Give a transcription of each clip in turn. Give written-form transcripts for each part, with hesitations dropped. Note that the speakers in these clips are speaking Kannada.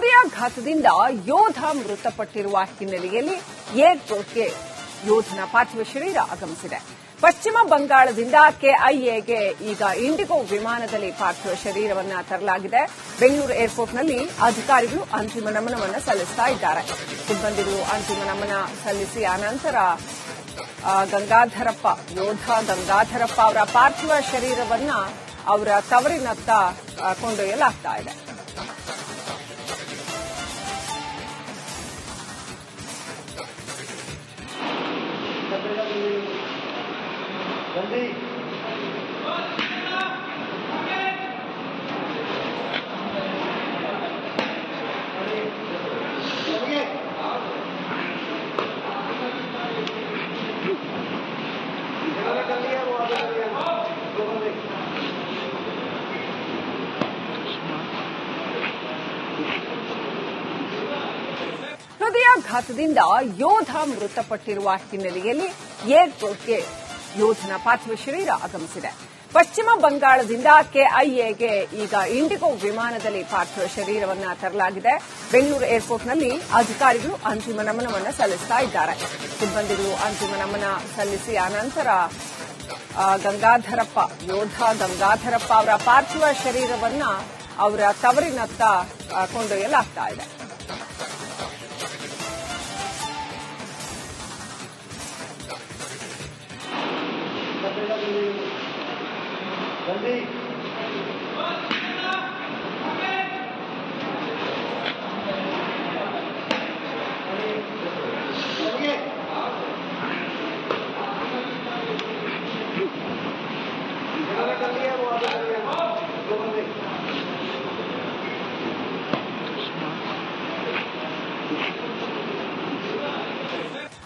ಹೃದಯಾಘಾತದಿಂದ ಯೋಧ ಮೃತಪಟ್ಟಿರುವ ಹಿನ್ನೆಲೆಯಲ್ಲಿ ಏರ್ಪೋರ್ಟ್ಗೆ ಯೋಧನ ಪಾರ್ಥಿವ ಶರೀರ ಆಗಮಿಸಿದೆ. ಪಶ್ಚಿಮ ಬಂಗಾಳದಿಂದ ಕೆಐಎಗೆ ಈಗ ಇಂಡಿಗೋ ವಿಮಾನದಲ್ಲಿ ಪಾರ್ಥಿವ ಶರೀರವನ್ನು ತರಲಾಗಿದೆ. ಬೆಂಗಳೂರು ಏರ್ಪೋರ್ಟ್ನಲ್ಲಿ ಅಧಿಕಾರಿಗಳು ಅಂತಿಮ ನಮನವನ್ನು ಸಲ್ಲಿಸ್ತಾ ಇದ್ದಾರೆ. ಸಿಬ್ಬಂದಿಗಳು ಅಂತಿಮ ನಮನ ಸಲ್ಲಿಸಿ ಆನಂತರ ಯೋಧ ಗಂಗಾಧರಪ್ಪ ಅವರ ಪಾರ್ಥಿವ ಶರೀರವನ್ನ ಅವರ ತವರಿನತ್ತ ಕೊಂಡೊಯ್ಯಲಾಗ್ತಾ ಇದೆ. ಹೃದಯಾಘಾತದಿಂದ ಯೋಧ ಮೃತಪಟ್ಟಿರುವ ಹಿನ್ನೆಲೆಯಲ್ಲಿ ಏರ್ಪೋರ್ಟ್ಗೆ ಯೋಧನ ಪಾರ್ಥಿವ ಶರೀರ ಆಗಮಿಸಿದೆ. ಪಶ್ಚಿಮ ಬಂಗಾಳದಿಂದ ಕೆಐಎಗೆ ಈಗ ಇಂಡಿಗೋ ವಿಮಾನದಲ್ಲಿ ಪಾರ್ಥಿವ ಶರೀರವನ್ನು ತರಲಾಗಿದೆ. ಬೆಂಗಳೂರು ಏರ್ಪೋರ್ಟ್ನಲ್ಲಿ ಅಧಿಕಾರಿಗಳು ಅಂತಿಮ ನಮನವನ್ನು ಸಲ್ಲಿಸ್ತಾ ಇದ್ದಾರೆ. ಸಿಬ್ಬಂದಿಗಳು ಅಂತಿಮ ನಮನ ಸಲ್ಲಿಸಿ ಆನಂತರ ಯೋಧ ಗಂಗಾಧರಪ್ಪ ಅವರ ಪಾರ್ಥಿವ ಶರೀರವನ್ನ ಅವರ ತವರಿನತ್ತ ಕೊಂಡೊಯ್ಯಲಾಗ್ತಾ ಇದೆ.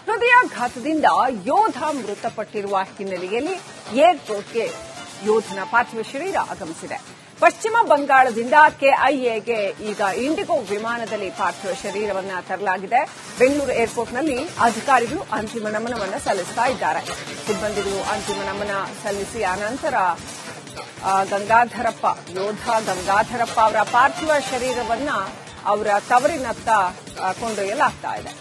ಹೃದಯಾಘಾತದಿಂದ ಯೋಧ ಮೃತಪಟ್ಟಿರುವ ಹಿನ್ನೆಲೆಯಲ್ಲಿ ಏರ್ಪೋರ್ಟ್ಗೆ ಯೋಧನ ಪಾರ್ಥಿವ ಶರೀರ ಆಗಮಿಸಿದೆ. ಪಶ್ಚಿಮ ಬಂಗಾಳದಿಂದ ಕೆಐಎಗೆ ಈಗ ಇಂಡಿಗೋ ವಿಮಾನದಲ್ಲಿ ಪಾರ್ಥಿವ ಶರೀರವನ್ನು ತರಲಾಗಿದೆ. ಬೆಂಗಳೂರು ಏರ್ಪೋರ್ಟ್ನಲ್ಲಿ ಅಧಿಕಾರಿಗಳು ಅಂತಿಮ ನಮನವನ್ನು ಸಲ್ಲಿಸ್ತಾ ಇದ್ದಾರೆ. ಸಿಬ್ಬಂದಿಗಳು ಅಂತಿಮ ನಮನ ಸಲ್ಲಿಸಿ ಆನಂತರ ಯೋಧ ಗಂಗಾಧರಪ್ಪ ಅವರ ಪಾರ್ಥಿವ ಶರೀರವನ್ನ ಅವರ ತವರಿನತ್ತ ಕೊಂಡೊಯ್ಯಲಾಗ್ತಾ ಇದೆ.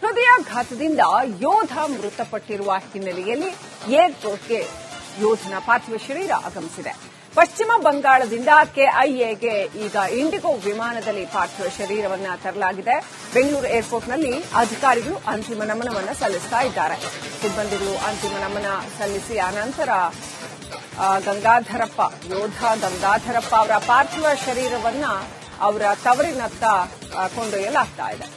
ಹೃದಯಾಘಾತದಿಂದ ಯೋಧ ಮೃತಪಟ್ಟಿರುವ ಹಿನ್ನೆಲೆಯಲ್ಲಿ ಏರ್ಪೋರ್ಟ್ಗೆ ಯೋಧನ ಪಾರ್ಥಿವ ಶರೀರ ಆಗಮಿಸಿದೆ. ಪಶ್ಚಿಮ ಬಂಗಾಳದಿಂದ ಕೆಐಎಗೆ ಈಗ ಇಂಡಿಗೋ ವಿಮಾನದಲ್ಲಿ ಪಾರ್ಥಿವ ಶರೀರವನ್ನು ತರಲಾಗಿದೆ. ಬೆಂಗಳೂರು ಏರ್ಪೋರ್ಟ್ನಲ್ಲಿ ಅಧಿಕಾರಿಗಳು ಅಂತಿಮ ನಮನವನ್ನು ಸಲ್ಲಿಸ್ತಾ ಇದ್ದಾರೆ. ಸಿಬ್ಬಂದಿಗಳು ಅಂತಿಮ ನಮನ ಸಲ್ಲಿಸಿ ಆನಂತರ ಯೋಧ ಗಂಗಾಧರಪ್ಪ ಅವರ ಪಾರ್ಥಿವ ಶರೀರವನ್ನ ಅವರ ತವರಿನತ್ತ ಕೊಂಡೊಯ್ಯಲಾಗ್ತಾ ಇದೆ.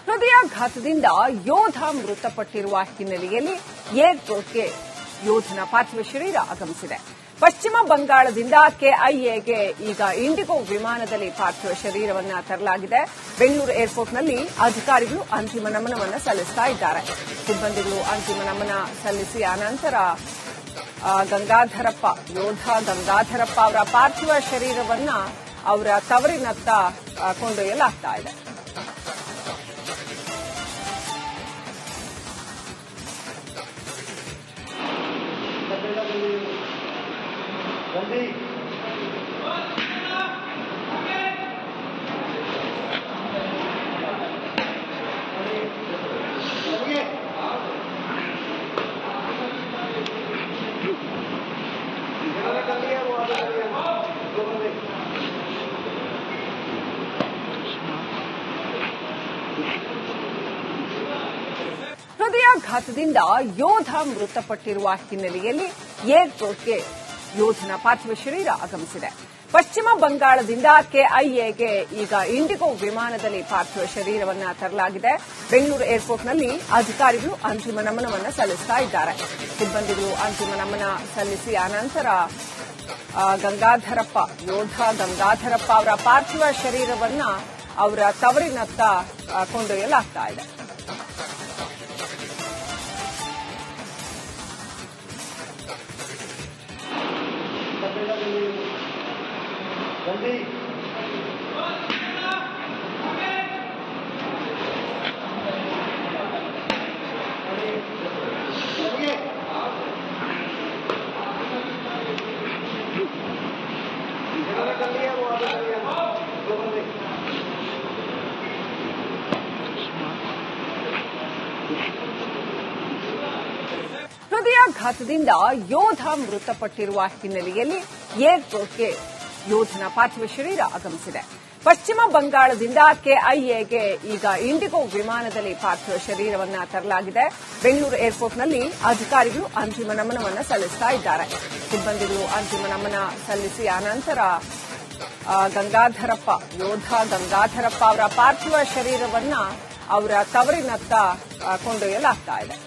ಹೃದಯಾಘಾತದಿಂದ ಯೋಧ ಮೃತಪಟ್ಟಿರುವ ಹಿನ್ನೆಲೆಯಲ್ಲಿ ಏರ್ಪೋರ್ಟ್ಗೆ ಯೋಧನ ಪಾರ್ಥಿವ ಶರೀರ ಆಗಮಿಸಿದೆ. ಪಶ್ಚಿಮ ಬಂಗಾಳದಿಂದ ಕೆಐಎಗೆ ಈಗ ಇಂಡಿಗೋ ವಿಮಾನದಲ್ಲಿ ಪಾರ್ಥಿವ ಶರೀರವನ್ನು ತರಲಾಗಿದೆ. ಬೆಂಗಳೂರು ಏರ್ಪೋರ್ಟ್ನಲ್ಲಿ ಅಧಿಕಾರಿಗಳು ಅಂತಿಮ ನಮನವನ್ನು ಸಲ್ಲಿಸ್ತಾ ಇದ್ದಾರೆ. ಸಿಬ್ಬಂದಿಗಳು ಅಂತಿಮ ನಮನ ಸಲ್ಲಿಸಿ ಆನಂತರ ಯೋಧ ಗಂಗಾಧರಪ್ಪ ಅವರ ಪಾರ್ಥಿವ ಶರೀರವನ್ನ ಅವರ ತವರಿನತ್ತ ಕೊಂಡೊಯ್ಯಲಾಗ್ತಾ ಇದೆ. ಹೃದಯಾಘಾತದಿಂದ ಯೋಧ ಮೃತಪಟ್ಟಿರುವ ಹಿನ್ನೆಲೆಯಲ್ಲಿ ಏರ್ಪೋರ್ಟ್ಗೆ ಯೋಧನ ಪಾರ್ಥಿವ ಶರೀರ ಆಗಮಿಸಿದೆ. ಪಶ್ಚಿಮ ಬಂಗಾಳದಿಂದ ಕೆಐಎಗೆ ಈಗ ಇಂಡಿಗೋ ವಿಮಾನದಲ್ಲಿ ಪಾರ್ಥಿವ ಶರೀರವನ್ನು ತರಲಾಗಿದೆ. ಬೆಂಗಳೂರು ಏರ್ಪೋರ್ಟ್ನಲ್ಲಿ ಅಧಿಕಾರಿಗಳು ಅಂತಿಮ ನಮನವನ್ನು ಸಲ್ಲಿಸ್ತಾ ಇದ್ದಾರೆ. ಸಿಬ್ಬಂದಿಗಳು ಅಂತಿಮ ನಮನ ಸಲ್ಲಿಸಿ ಅನಂತರ ಯೋಧ ಗಂಗಾಧರಪ್ಪ ಅವರ ಪಾರ್ಥಿವ ಶರೀರವನ್ನ ಅವರ ತವರಿನತ್ತ ಕೊಂಡೊಯ್ಯಲಾಗ್ತಾ ಇದೆ. ಹೃದಯಾಘಾತದಿಂದ ಯೋಧ ಮೃತಪಟ್ಟಿರುವ ಹಿನ್ನೆಲೆಯಲ್ಲಿ ಏರ್ಪೋರ್ಟ್ಗೆ ಯೋಧನ ಪಾರ್ಥಿವ ಶರೀರ ಆಗಮಿಸಿದೆ. ಪಶ್ಚಿಮ ಬಂಗಾಳದಿಂದ ಕೆಐಎಗೆ ಈಗ ಇಂಡಿಗೋ ವಿಮಾನದಲ್ಲಿ ಪಾರ್ಥಿವ ಶರೀರವನ್ನು ತರಲಾಗಿದೆ. ಬೆಂಗಳೂರು ಏರ್ಪೋರ್ಟ್ನಲ್ಲಿ ಅಧಿಕಾರಿಗಳು ಅಂತಿಮ ನಮನವನ್ನು ಸಲ್ಲಿಸ್ತಾ ಇದ್ದಾರೆ. ಸಿಬ್ಬಂದಿಗಳು ಅಂತಿಮ ನಮನ ಸಲ್ಲಿಸಿ ಅನಂತರ ಯೋಧ ಗಂಗಾಧರಪ್ಪ ಅವರ ಪಾರ್ಥಿವ ಶರೀರವನ್ನ ಅವರ ತವರಿನತ್ತ ಕೊಂಡೊಯ್ಯಲಾಗ್ತಾ ಇದೆ.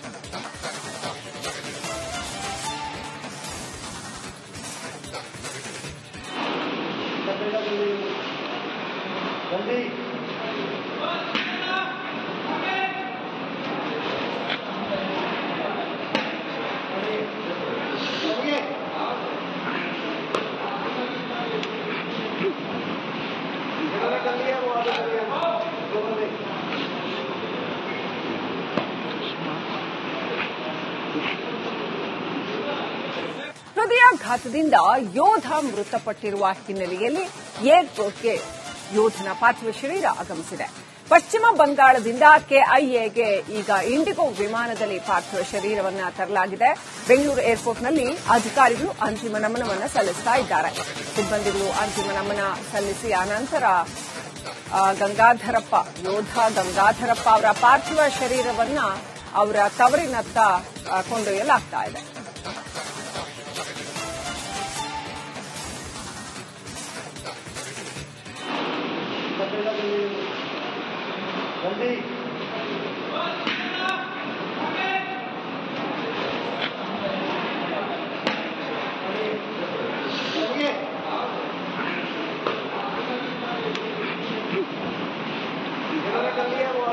ಹೃದಯಾಘಾತದಿಂದ ಯೋಧ ಮೃತಪಟ್ಟಿರುವ ಹಿನ್ನೆಲೆಯಲ್ಲಿ ಏರ್ಪೋರ್ಟ್ಗೆ ಯೋಧನ ಪಾರ್ಥಿವ ಶರೀರ ಆಗಮಿಸಿದೆ. ಪಶ್ಚಿಮ ಬಂಗಾಳದಿಂದ ಕೆಐಎಗೆ ಈಗ ಇಂಡಿಗೋ ವಿಮಾನದಲ್ಲಿ ಪಾರ್ಥಿವ ಶರೀರವನ್ನು ತರಲಾಗಿದೆ. ಬೆಂಗಳೂರು ಏರ್ಪೋರ್ಟ್ನಲ್ಲಿ ಅಧಿಕಾರಿಗಳು ಅಂತಿಮ ನಮನವನ್ನು ಸಲ್ಲಿಸ್ತಾ ಇದ್ದಾರೆ. ಸಿಬ್ಬಂದಿಗಳು ಅಂತಿಮ ನಮನ ಸಲ್ಲಿಸಿ ಅನಂತರ ಯೋಧ ಗಂಗಾಧರಪ್ಪ ಅವರ ಪಾರ್ಥಿವ ಶರೀರವನ್ನ ಅವರ ತವರಿನತ್ತ ಕೊಂಡೊಯ್ಯಲಾಗ್ತಾ ಇದೆ. कर लिया वो